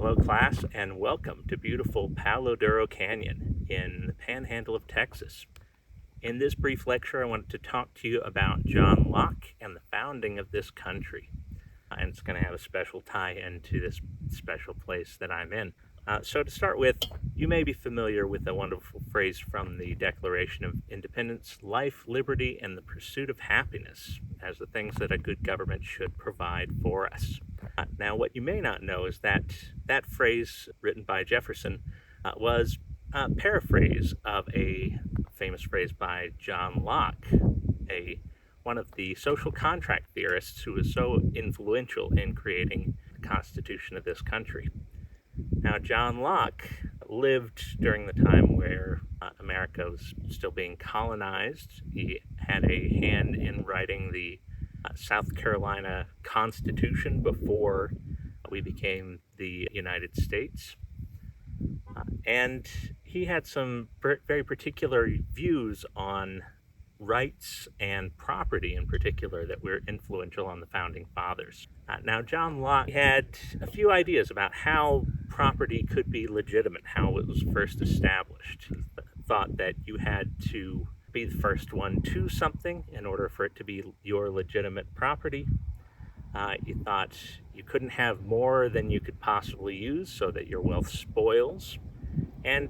Hello, class, and welcome to beautiful Palo Duro Canyon in the panhandle of Texas. In this brief lecture, I wanted to talk to you about John Locke and the founding of this country. And it's going to have a special tie-in to this special place that I'm in. So to start with, you may be familiar with a wonderful phrase from the Declaration of Independence: life, liberty, and the pursuit of happiness as the things that a good government should provide for us. Now, what you may not know is that that phrase, written by Jefferson, was a paraphrase of a famous phrase by John Locke, one of the social contract theorists who was so influential in creating the Constitution of this country. Now, John Locke lived during the time where America was still being colonized. He had a hand in writing the South Carolina Constitution before we became the United States. And he had some very particular views on rights and property in particular that were influential on the founding fathers. Now, John Locke had a few ideas about how property could be legitimate, how it was first established. He thought that you had to be the first one to something in order for it to be your legitimate property. He thought you couldn't have more than you could possibly use so that your wealth spoils. And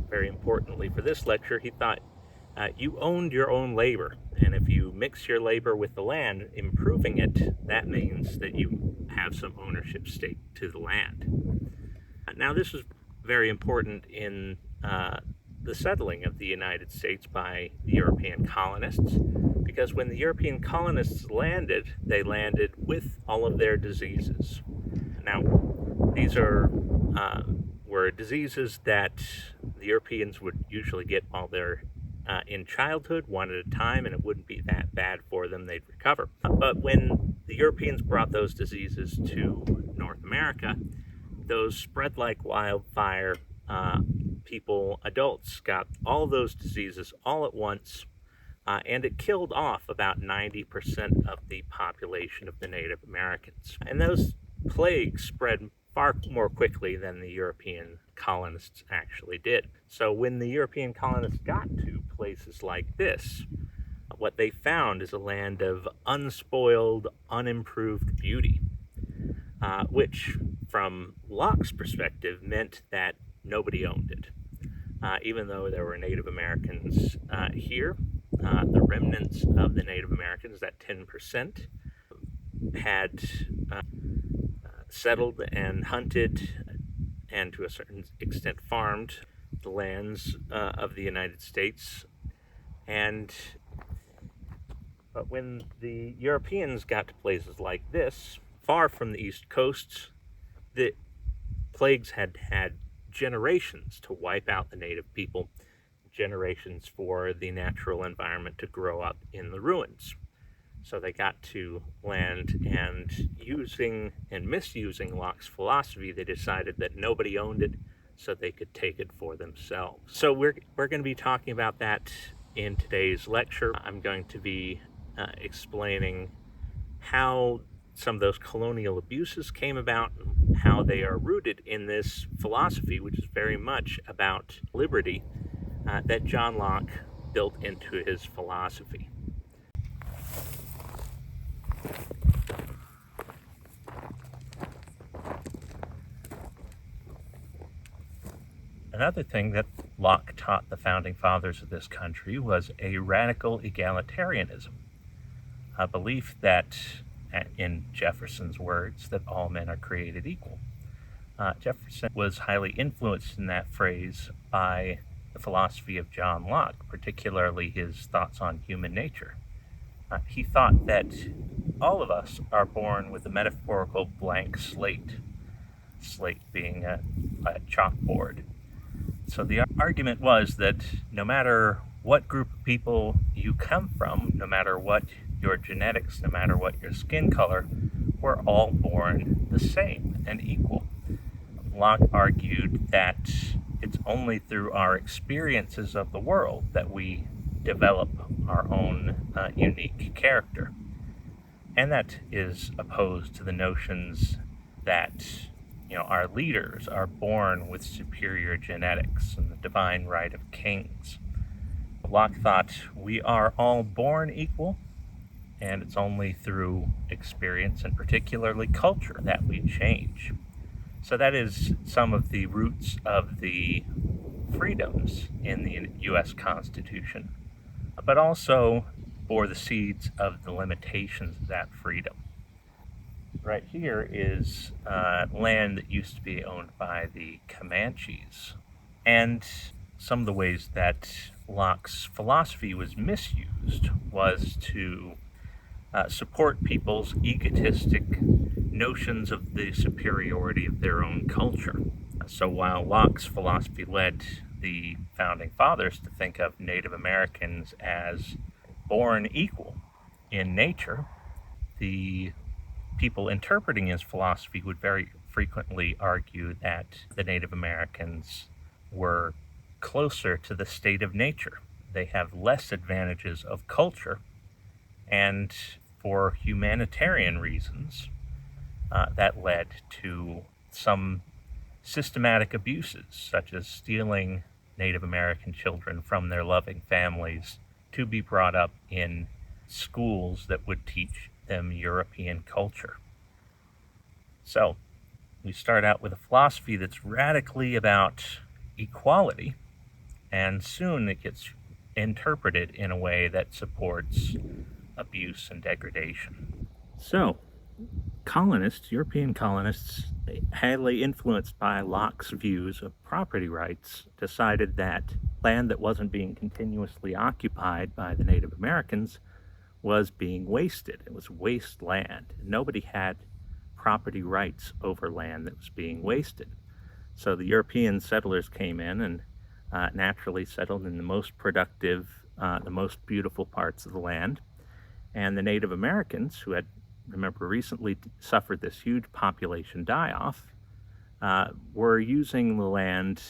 very importantly for this lecture, he thought you owned your own labor, and if you mix your labor with the land, improving it, that means that you have some ownership stake to the land. Now, this was very important in the settling of the United States by the European colonists, because when the European colonists landed, they landed with all of their diseases. Now, these were diseases that the Europeans would usually get while they're in childhood, one at a time, and it wouldn't be that bad for them. They'd recover. But when the Europeans brought those diseases to North America, those spread like wildfire. Adults got all those diseases all at once, and it killed off about 90% of the population of the Native Americans. And those plagues spread far more quickly than the European colonists actually did. So when the European colonists got to places like this, what they found is a land of unspoiled, unimproved beauty, which, from Locke's perspective, meant that nobody owned it. Even though there were Native Americans here, the remnants of the Native Americans, that 10%, had settled and hunted and to a certain extent farmed the lands of the United States. But when the Europeans got to places like this, far from the East Coast, the plagues had had generations to wipe out the native people, generations for the natural environment to grow up in the ruins. So they got to land, and using and misusing Locke's philosophy, they decided that nobody owned it, so they could take it for themselves. So we're going to be talking about that in today's lecture. I'm going to be explaining how some of those colonial abuses came about, and how they are rooted in this philosophy, which is very much about liberty, that John Locke built into his philosophy. Another thing that Locke taught the founding fathers of this country was a radical egalitarianism, a belief that, in Jefferson's words, that all men are created equal. Jefferson was highly influenced in that phrase by the philosophy of John Locke, particularly his thoughts on human nature. He thought that all of us are born with a metaphorical blank slate being a chalkboard. So the argument was that no matter what group of people you come from, no matter what your genetics, no matter what your skin color, we're all born the same and equal. Locke argued that it's only through our experiences of the world that we develop our own unique character. And that is opposed to the notions that our leaders are born with superior genetics and the divine right of kings. Locke thought we are all born equal, and it's only through experience and particularly culture that we change. So that is some of the roots of the freedoms in the U.S. Constitution, but also bore the seeds of the limitations of that freedom. Right here is land that used to be owned by the Comanches, and some of the ways that Locke's philosophy was misused was to support people's egotistic notions of the superiority of their own culture. So while Locke's philosophy led the founding fathers to think of Native Americans as born equal in nature, the people interpreting his philosophy would very frequently argue that the Native Americans were closer to the state of nature. They have less advantages of culture, and for humanitarian reasons, that led to some systematic abuses, such as stealing Native American children from their loving families to be brought up in schools that would teach them European culture. So we start out with a philosophy that's radically about equality, and soon it gets interpreted in a way that supports abuse and degradation. So European colonists, highly influenced by Locke's views of property rights, decided that land that wasn't being continuously occupied by the Native Americans was being wasted. It was wasteland. Nobody had property rights over land that was being wasted. So the European settlers came in and naturally settled in the most productive, the most beautiful parts of the land. And the Native Americans, who had, remember, recently suffered this huge population die-off, were using the land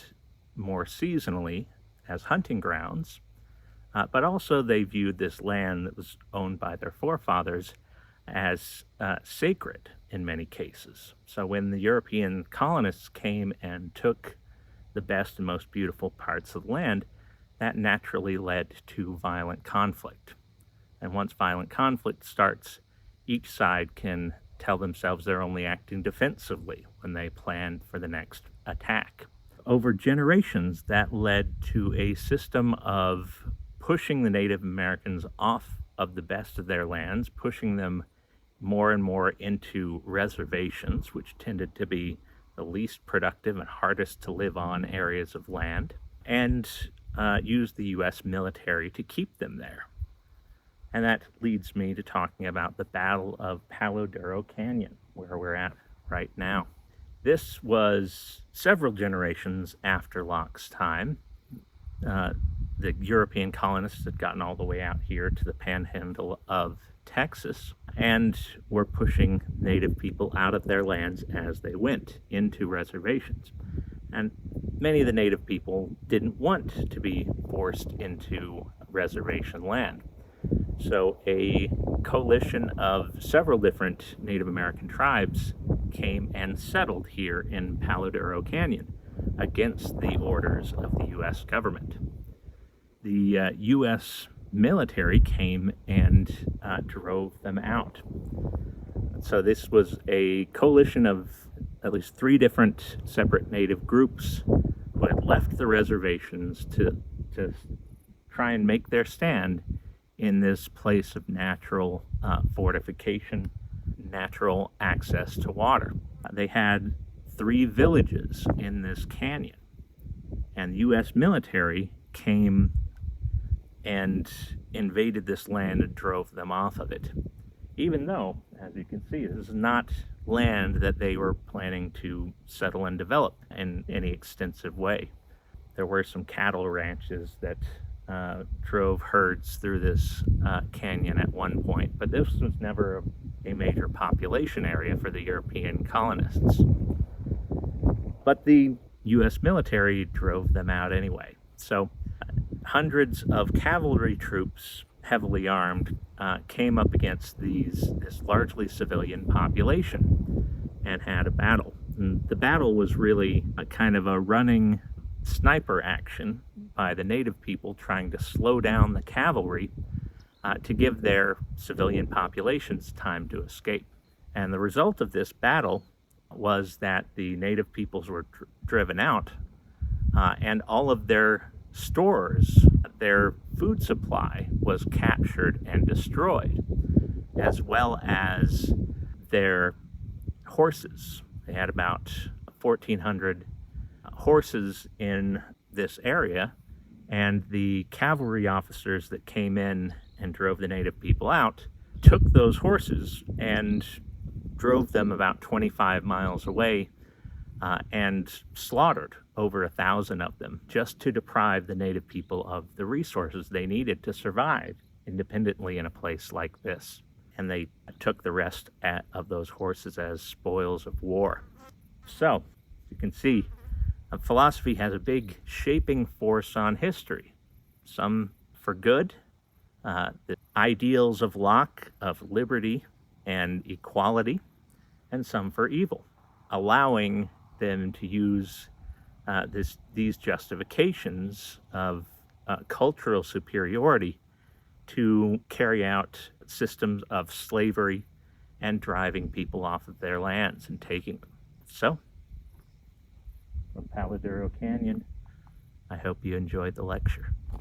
more seasonally as hunting grounds, but also they viewed this land that was owned by their forefathers as sacred in many cases. So when the European colonists came and took the best and most beautiful parts of the land, that naturally led to violent conflict. And once violent conflict starts, each side can tell themselves they're only acting defensively when they plan for the next attack. Over generations, that led to a system of pushing the Native Americans off of the best of their lands, pushing them more and more into reservations, which tended to be the least productive and hardest to live on areas of land, and used the U.S. military to keep them there. And that leads me to talking about the Battle of Palo Duro Canyon, where we're at right now. This was several generations after Locke's time. The European colonists had gotten all the way out here to the panhandle of Texas and were pushing native people out of their lands as they went into reservations. And many of the native people didn't want to be forced into reservation land. So a coalition of several different Native American tribes came and settled here in Palo Duro Canyon against the orders of the U.S. government. The U.S. military came and drove them out. So this was a coalition of at least 3 different separate Native groups who had left the reservations to try and make their stand in this place of natural fortification, natural access to water. They had 3 villages in this canyon, and the U.S. military came and invaded this land and drove them off of it. Even though, as you can see, this is not land that they were planning to settle and develop in any extensive way. There were some cattle ranches that drove herds through this canyon at one point, but this was never a major population area for the European colonists. But the U.S. military drove them out anyway. So hundreds of cavalry troops, heavily armed, came up against this largely civilian population and had a battle. And the battle was really a kind of a running sniper action by the native people trying to slow down the cavalry to give their civilian populations time to escape. And the result of this battle was that the native peoples were driven out, and all of their stores, their food supply was captured and destroyed, as well as their horses. They had about 1,400 horses in this area, and the cavalry officers that came in and drove the native people out took those horses and drove them about 25 miles away and slaughtered over 1,000 of them just to deprive the native people of the resources they needed to survive independently in a place like this. And they took the rest of those horses as spoils of war. So, you can see, philosophy has a big shaping force on history, some for good, the ideals of Locke of liberty and equality, and some for evil, allowing them to use these justifications of cultural superiority to carry out systems of slavery and driving people off of their lands and taking them. So, from Palo Duro Canyon, I hope you enjoyed the lecture.